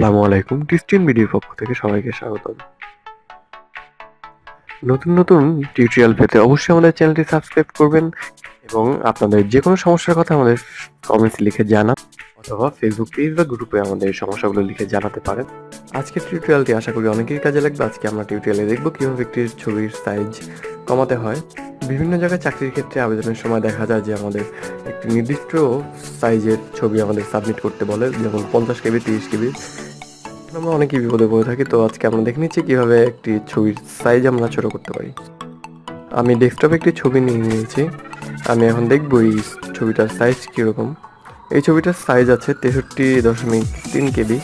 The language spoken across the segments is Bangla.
আসসালামু আলাইকুম। টিস্টিন ভিডিওর পক্ষ থেকে সবাইকে স্বাগতম। নতুন নতুন টিউটোরিয়াল পেতে অবশ্যই আমাদের চ্যানেলটি সাবস্ক্রাইব করবেন এবং আপনাদের যে কোনো সমস্যার কথা আমাদের কমেন্টসে লিখে জানান অথবা ফেসবুক পেজ বা গ্রুপে আমাদের সমস্যাগুলো লিখে জানাতে পারেন। আজকের টিউটোরিয়ালটি আশা করি অনেকেই কাজে লাগবে। আজকে আমরা টিউটোরিয়ালে দেখব কিভাবে একটি ছবির সাইজ কমাতে হয়। বিভিন্ন জায়গায় চাকরির ক্ষেত্রে আবেদনের সময় দেখা যায় যে আমাদের একটি নির্দিষ্ট সাইজের ছবি আমাদের সাবমিট করতে বলে, যেমন 50 কেবি, 30 কেবি। আমরা অনেকেই বিপদে পড়ে থাকি। তো আজকে আমরা দেখে নিচ্ছি কিভাবে একটি ছবির সাইজ আমরা ছোট করতে পারি। আমি ডেস্কটপে একটি ছবি নিয়ে নিয়েছি। আমি এখন দেখব এই ছবিটার সাইজ কীরকম। এই ছবিটার সাইজ আছে 63.3 কেবি।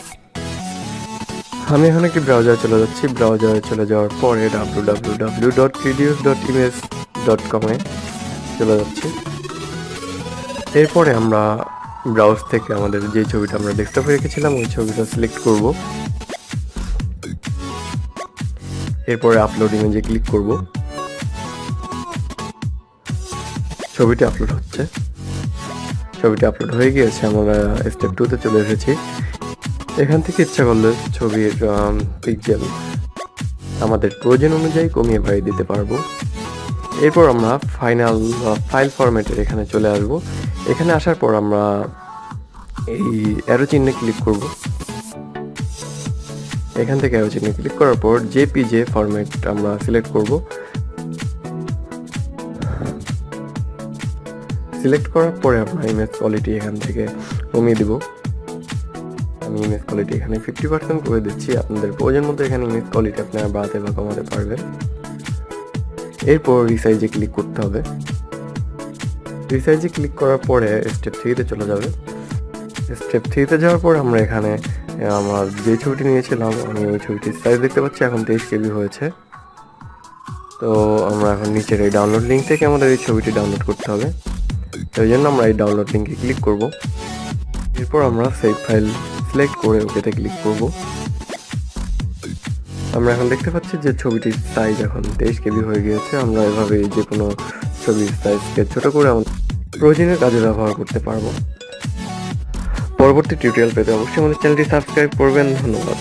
আমি এখন একটি ব্রাউজারে চলে যাচ্ছি। ব্রাউজারে চলে যাওয়ার পরে www.reduce.image.com এ চলে যাচ্ছি। এরপরে আমরা ব্রাউজ থেকে আমাদের যে ছবিটা আমরা ডেস্কটপে রেখেছিলাম ওই ছবিটা সিলেক্ট করব। এরপরে আপলোড ইমেজে ক্লিক করব। ছবিটি আপলোড হচ্ছে। ছবিটি আপলোড হয়ে গিয়েছে। আমরা স্টেপ 2 তে চলে এসেছি। এখান থেকে ইচ্ছা করলে ছবির পিক্সেল আমাদের প্রয়োজন অনুযায়ী কমিয়ে বাড়িয়ে দিতে পারবো। এরপর আমরা ফাইল ফরম্যাটের এখানে চলে আসব। এখানে আসার পর আমরা এই অ্যারো চিহ্নে ক্লিক করব। এখান থেকে অ্যারো চিহ্নে ক্লিক করার পর জেপিজে ফরম্যাট আমরা সিলেক্ট করব। সিলেক্ট করার পরে আমরা ইমেজ কোয়ালিটি এখান থেকে কমিয়ে দেব। আমি ইমেজ কোয়ালিটি এখানে 50% করে দিচ্ছি। আপনাদের প্রয়োজন মতো এখানে ইমেজ কোয়ালিটি আপনারা বাড়াতে বা কমাতে পারবেন। এরপর রিসাইজে ক্লিক করতে হবে। রিসাইজে ক্লিক করার পরে স্টেপ 3 তে চলে যাবে। স্টেপ 3 তে যাওয়ার পর আমরা এখানে আমার যে ছবিটি নিয়েছিলাম আমি ওই ছবিটির সাইজ দেখতে পাচ্ছি এখন 23 কেবি হয়েছে। তো আমরা এখন নিচের এই ডাউনলোড লিঙ্ক থেকে আমাদের এই ছবিটি ডাউনলোড করতে হবে। এই জন্য আমরা এই ডাউনলোড লিঙ্কে ক্লিক করব। এরপর আমরা সেভ ফাইল সিলেক্ট করে ওকেতে ক্লিক করব। আমরা এখন দেখতে পাচ্ছি যে ছবিটির সাইজ এখন 23 কেবি হয়ে গিয়েছে। আমরা এভাবে যে কোনো ছবির সাইজকে ছোট করে আমাদের প্রয়োজনীয় কাজে ব্যবহার করতে পারবো। পরবর্তী টিউটোরিয়াল পেতে অবশ্যই আমাদের চ্যানেলটি সাবস্ক্রাইব করবেন। ধন্যবাদ।